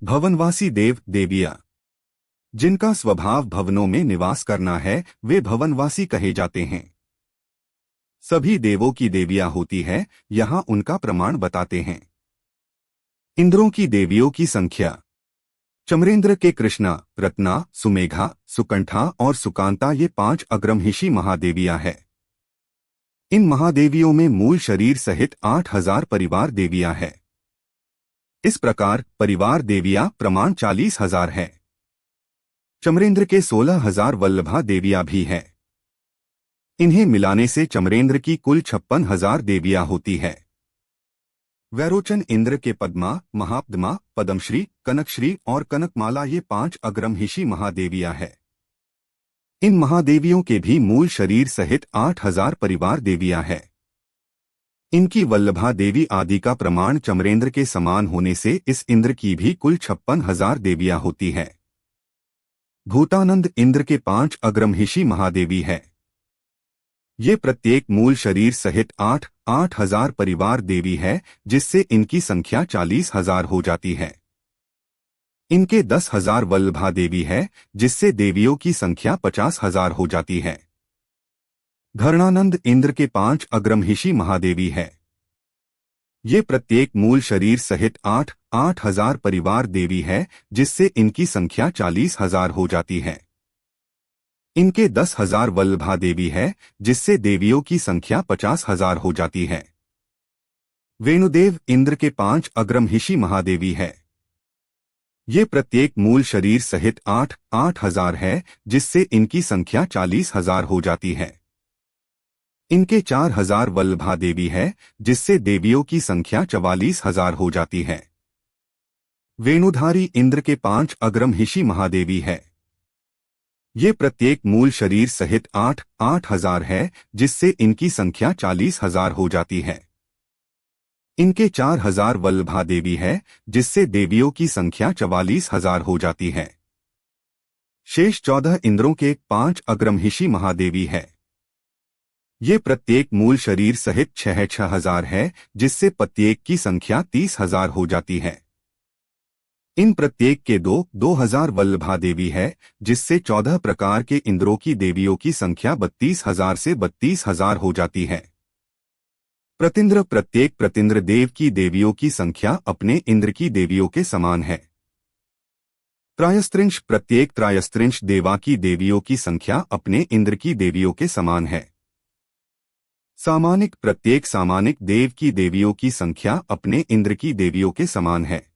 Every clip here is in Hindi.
भवनवासी देव देवियाँ। जिनका स्वभाव भवनों में निवास करना है वे भवनवासी कहे जाते हैं। सभी देवों की देवियाँ होती है, यहाँ उनका प्रमाण बताते हैं। इंद्रों की देवियों की संख्या। चमरेंद्र के कृष्णा, रत्ना, सुमेघा, सुकंठा और सुकांता ये 5 अग्रमहिषी महादेवियाँ हैं। इन महादेवियों में मूल शरीर सहित 8000 परिवार देवियाँ हैं। इस प्रकार परिवार देवियाँ प्रमाण 40,000 है। चमरेंद्र के 16,000 वल्लभा देवियाँ भी हैं। इन्हें मिलाने से चमरेंद्र की कुल 56,000 देवियाँ होती है। वैरोचन इंद्र के पद्मा, महापद्मा, पद्मश्री, कनकश्री और कनकमाला ये 5 अग्रमहिषी महादेवियाँ हैं। इन महादेवियों के भी मूल शरीर सहित 8000 परिवार देवियाँ हैं। इनकी वल्लभा देवी आदि का प्रमाण चमरेंद्र के समान होने से इस इंद्र की भी कुल 56,000 देवियाँ होती हैं। भूतानंद इंद्र के 5 अग्रमहिषी महादेवी है। ये प्रत्येक मूल शरीर सहित 8,000 परिवार देवी है, जिससे इनकी संख्या 40,000 हो जाती है। इनके 10,000 वल्लभा देवी है, जिससे देवियों की संख्या 50,000 हो जाती है। धरणानंद इंद्र के 5 अग्रमहिषी महादेवी है। ये प्रत्येक मूल शरीर सहित 8,000 परिवार देवी है, जिससे इनकी संख्या 40,000 हो जाती है। इनके 10,000 वल्लभा देवी है, जिससे देवियों की संख्या 50,000 हो जाती है। वेणुदेव इंद्र के 5 अग्रमहिषी महादेवी है। ये प्रत्येक मूल शरीर सहित 8,000 है, जिससे इनकी संख्या 40,000 हो जाती है। इनके 4,000 वल्लभा देवी है, जिससे देवियों की संख्या 44,000 हो जाती है। वेणुधारी इंद्र के 5 अग्रमहिषी महादेवी है। ये प्रत्येक मूल शरीर सहित 8,000 है, जिससे इनकी संख्या 40,000 हो जाती है। इनके 4,000 वल्लभा देवी है, जिससे देवियों की संख्या 44,000 हो जाती है। शेष 14 इंद्रों के 5 अग्रमहिषी महादेवी है। ये प्रत्येक मूल शरीर सहित 6,000 है, जिससे प्रत्येक की संख्या 30,000 हो जाती है। इन प्रत्येक के 2,000 वल्लभा देवी है, जिससे 14 प्रकार के इंद्रों की देवियों की संख्या 32,000 से 32,000 हो जाती है। प्रतिंद्र प्रत्येक प्रतिंद्र देव की देवियों की संख्या अपने इंद्र की देवियों के समान है। त्रायस्त्रिंश प्रत्येक त्रायस्त्रिंश देवा की देवियों की संख्या अपने इंद्र की देवियों के समान है। सामानिक प्रत्येक सामानिक देव की देवियों की संख्या अपने इंद्र की देवियों के समान है।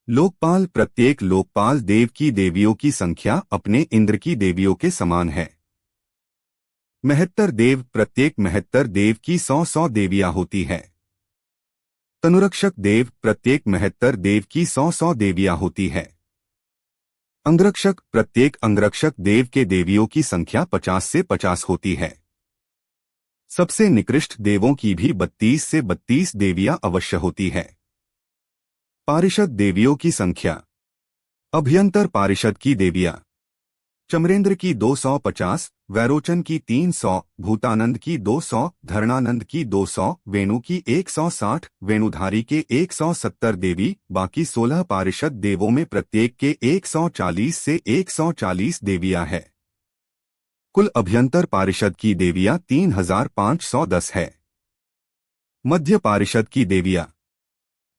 लोकपाल प्रत्येक लोकपाल देव की देवियों की संख्या अपने इंद्र की देवियों के समान है। महत्तर देव प्रत्येक महत्तर देव की 100 देवियां होती है। तनुरक्षक देव प्रत्येक महत्तर देव की 100 देवियां होती है। अंगरक्षक प्रत्येक अंगरक्षक देव के देवियों की संख्या 50 से 50 होती है। सबसे निकृष्ट देवों की भी 32 से 32 देवियां अवश्य होती है। पारिषद देवियों की संख्या। अभ्यंतर पारिषद की देवियां चमरेंद्र की 250, वैरोचन की 300, भूतानंद की 200, धरणानंद की 200, वेणु की 160, वेणुधारी के 170 देवी, बाकी 16 पारिषद देवों में प्रत्येक के 140 से 140 देवियां है। कुल अभ्यंतर पारिषद की देवियां 3,510 है। मध्य पारिषद की देवियां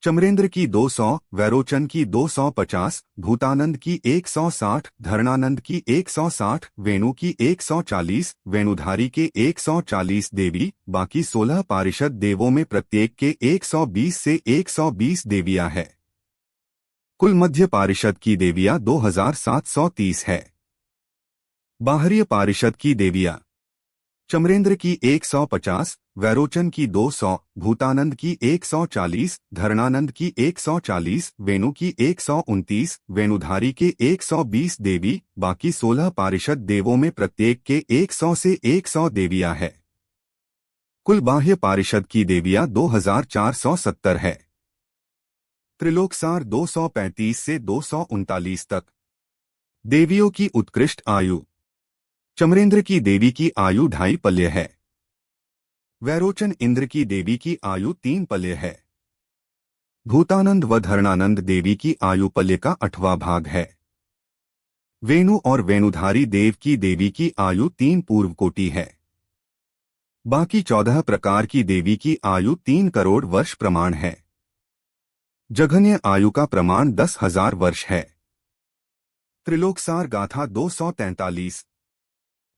चमरेंद्र की 200, वैरोचन की 250, भूतानंद की 160, धरणानंद की 160, वेणु की 140, वेणुधारी के 140 देवी, बाकी 16 पारिषद देवों में प्रत्येक के 120 से 120 देवियां है। कुल मध्य पारिषद की देवियां 2,730 है। बाहरी पारिषद की देवियां चमरेंद्र की 150, वैरोचन की 200, भूतानंद की 140, धरणानंद की 140, वेणु की 129, वेणुधारी के 120 देवी, बाकी 16 पारिषद देवों में प्रत्येक के 100 से 100 देवियां है। कुल बाह्य पारिषद की देवियां 2,470 है। त्रिलोकसार 235 से 239 तक। देवियों की उत्कृष्ट आयु चमरेंद्र की देवी की आयु 2.5 पल्य है। वैरोचन इंद्र की देवी की आयु 3 पल्य है। भूतानंद व धरणानंद देवी की आयु पल्य का 8वां भाग है। वेणु और वेणुधारी देव की देवी की आयु 3 पूर्व कोटि है। बाकी 14 प्रकार की देवी की आयु 3 करोड़ वर्ष प्रमाण है। जघन्य आयु का प्रमाण 10,000 वर्ष है। त्रिलोकसार गाथा 243।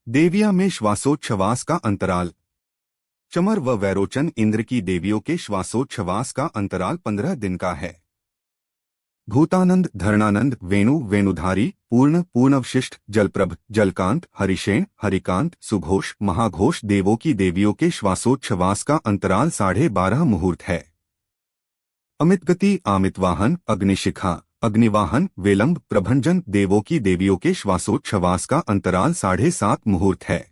देवियां में श्वासोच्छ्वास का अंतराल। चमर व वैरोचन इंद्र की देवियों के श्वासोच्छ्वास का अंतराल 15 दिन का है। भूतानंद, धरणानंद, वेणु, वेणुधारी, पूर्ण, पूर्णवशिष्ठ, जलप्रभ, जलकांत, हरिशेन, हरिकांत, सुघोष, महाघोष देवों की देवियों के श्वासोच्छ्वास का अंतराल 12.5 मुहूर्त है। अमितगति, आमितवाहन, अग्निशिखा, अग्निवाहन, वेलंब, प्रभंजन देवों की देवियों के श्वासोच्छ्वास का अंतराल 7.5 मुहूर्त है।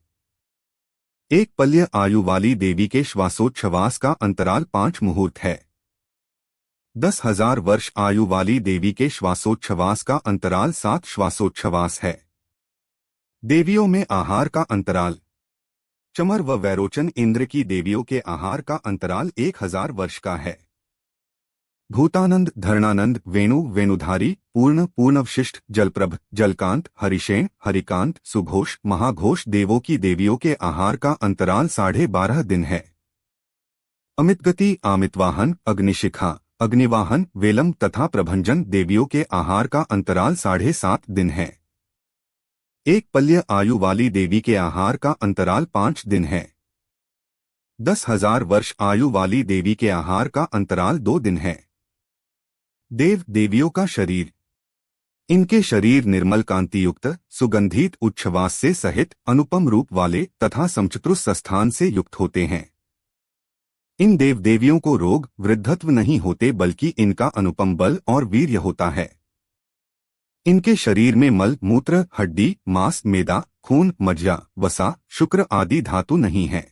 एक पल्य आयु वाली देवी के श्वासोच्छ्वास का अंतराल 5 मुहूर्त है। 10,000 वर्ष आयु वाली देवी के श्वासोच्छ्वास का अंतराल 7 श्वासोच्छ्वास है। देवियों में आहार का अंतराल। चमर व वैरोचन इंद्र की देवियों के आहार का अंतराल 1000 वर्ष का है। भूतानंद, धरणानंद, वेणु, वेणुधारी, पूर्ण, पूर्णवशिष्ठ, जलप्रभ, जलकांत, हरिशेन, हरिकांत, सुघोष, महाघोष देवों की देवियों के आहार का अंतराल 12.5 दिन है। अमितगति, आमितवाहन, अग्निशिखा, अग्निवाहन, वेलम तथा प्रभंजन देवियों के आहार का अंतराल 7.5 दिन है। एक पल्य आयु वाली देवी के आहार का अंतराल 5 दिन है। 10,000 वर्ष आयु वाली देवी के आहार का अंतराल 2 दिन है। देव देवियों का शरीर। इनके शरीर निर्मल कांतियुक्त, सुगंधित उच्छ्वास से सहित अनुपम रूप वाले तथा समचतुर स्थान से युक्त होते हैं। इन देव देवियों को रोग वृद्धत्व नहीं होते, बल्कि इनका अनुपम बल और वीर्य होता है। इनके शरीर में मल, मूत्र, हड्डी, मांस, मेदा, खून, मज्जा, वसा, शुक्र आदि धातु नहीं है।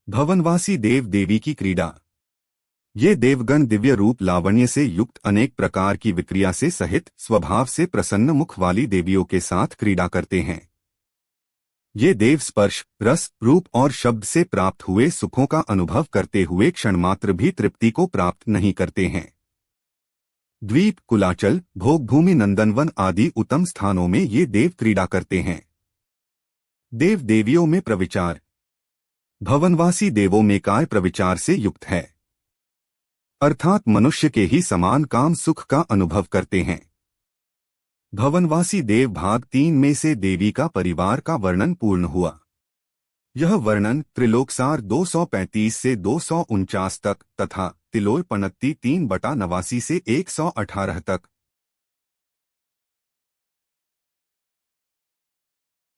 भवनवासी देव देवी की क्रीड़ा। ये देवगण दिव्य रूप लावण्य से युक्त अनेक प्रकार की विक्रिया से सहित स्वभाव से प्रसन्न मुख वाली देवियों के साथ क्रीड़ा करते हैं। ये देव स्पर्श, रस, रूप और शब्द से प्राप्त हुए सुखों का अनुभव करते हुए क्षणमात्र भी तृप्ति को प्राप्त नहीं करते हैं। द्वीप, कुलाचल, भोगभूमि, नंदनवन आदि उत्तम स्थानों में ये देव क्रीड़ा करते हैं। देव देवियों में प्रविचार। भवनवासी देवों में काय प्रविचार से युक्त है, अर्थात मनुष्य के ही समान काम सुख का अनुभव करते हैं। भवनवासी देव भाग 3 में से देवी का परिवार का वर्णन पूर्ण हुआ। यह वर्णन त्रिलोकसार 235 से 249 तक तथा तिलोय पणत्ती 3/89 से 118 तक